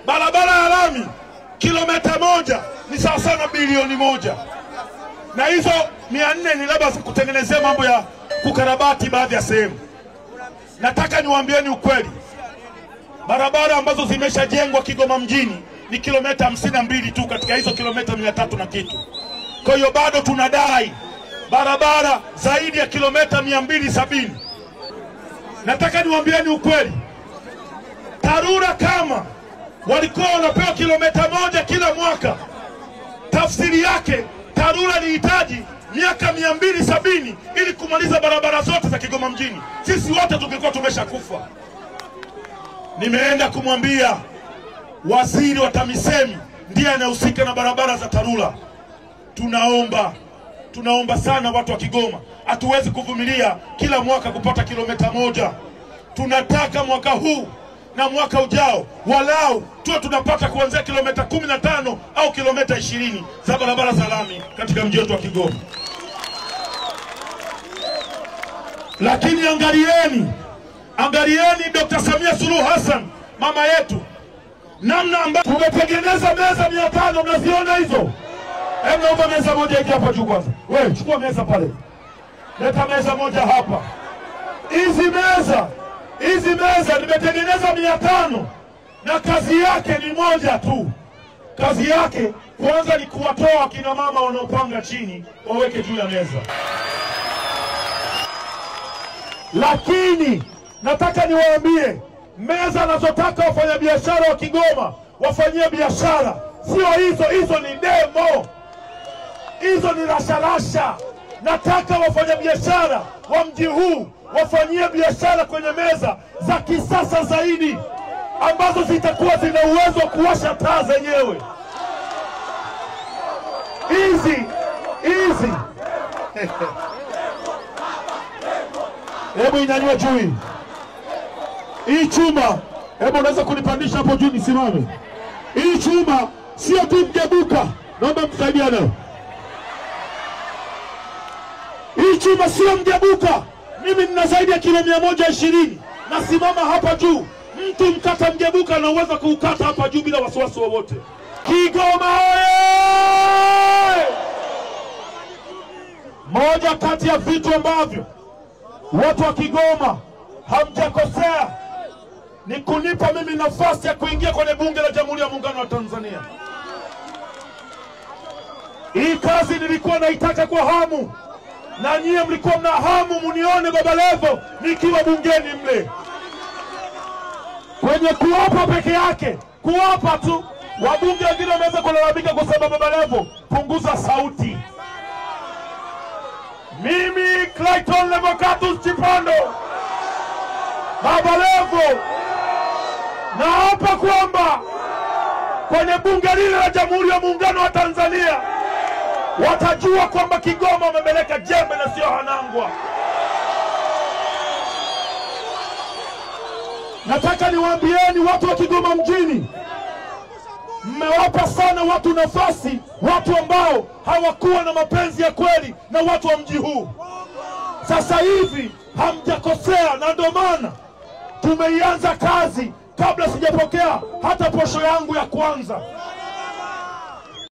Barabara ya lami kilomita 1 ni sawa sana bilioni 1. Na hizo 400 ni labda kutengenezea mambo ya kukarabati baadhi ya sehemu. Nataka niwaambieni ukweli. Barabara ambazo zimeshajengwa Kigoma mjini ni kilomita 52 tu katika hizo kilomita 300 na kitu. Kwa hiyo bado tunadai barabara zaidi ya kilomita 270. Nataka niwaambieni ukweli. TARURA kama walikuwa wanapewa kilomita 1 kila mwaka, tafsiri yake TARURA ilihitaji miaka 270 ili kumaliza barabara zote za Kigoma mjini. Sisi wote tungekuwa tumeshakufa. Nimeenda kumwambia waziri wa TAMISEMI, ndiye anahusika na barabara za TARURA. Tunaomba sana watu wa Kigoma. Hatuwezi kuvumilia kila mwaka kupata kilomita 1. Tunataka mwaka huu na mwaka ujao walau tuwe tunapata kuanzia kilomita 15 au kilomita 20 za barabara za lami katika mji wetu wa Kigoma. Lakini angalieni Dr. Samia Suluhu Hassan, mama yetu, namna ambayo tumetengeneza meza 500. Mnaziona hizo? Hebu naomba meza moja hiki hapa juu kwanza. Wewe chukua meza pale. Leta meza moja hapa. Hizi meza nimetengeneza 500 na kazi yake ni moja tu. Kazi yake kwanza ni kuwatoa kina mama wanaopanga chini waweke juu ya meza. Lakini nataka niwaambie, meza anazotaka wafanyabiashara wa Kigoma wafanyie biashara sio hizo ni demo. Hizo ni rasharasha. Nataka wafanyabiashara wa mji huu wafanyie biashara kwenye meza za kisasa zaidi ambazo zitakuwa zina uwezo wa kuwasha taa zenyewe. Hizi hebu inyanyua juu hii chuma. Hebu unaweza kunipandisha hapo juu nisimame. Hii chuma sio tu mgebuka, naomba msaidiane. Hii chuma sio mgebuka. Mimi nina zaidi ya kilo 120. Nasimama hapa juu. Mtu mkata mgebuka na uweza kuukata hapa juu bila wasiwasi wowote. Kigoma oye! Moja kati ya vitu ambavyo watu wa Kigoma hamjakosea ni kunipa mimi nafasi ya kuingia kwenye bunge la Jamhuri ya Muungano wa Tanzania. Hii kazi nilikuwa naitaka kwa hamu, na nyie mlikuwa mna hamu munione Baba Levo nikiwa bungeni mle. Kwenye kuapa peke yake, kuapa tu, wabunge wengine wameweza kulalamika kusema Baba Levo punguza sauti. Mimi Clayton Levocatus Chipando, Baba Levo, naapa kwamba kwenye bunge lile la Jamhuri ya Muungano wa Tanzania watajua kwamba Kigoma wamepeleka jembe na sio hanangwa. Nataka niwaambieni watu wa Kigoma mjini, mmewapa sana watu nafasi, watu ambao hawakuwa na mapenzi ya kweli na watu wa mji huu. Sasa hivi hamjakosea, na ndio maana tumeianza kazi kabla sijapokea hata posho yangu ya kwanza.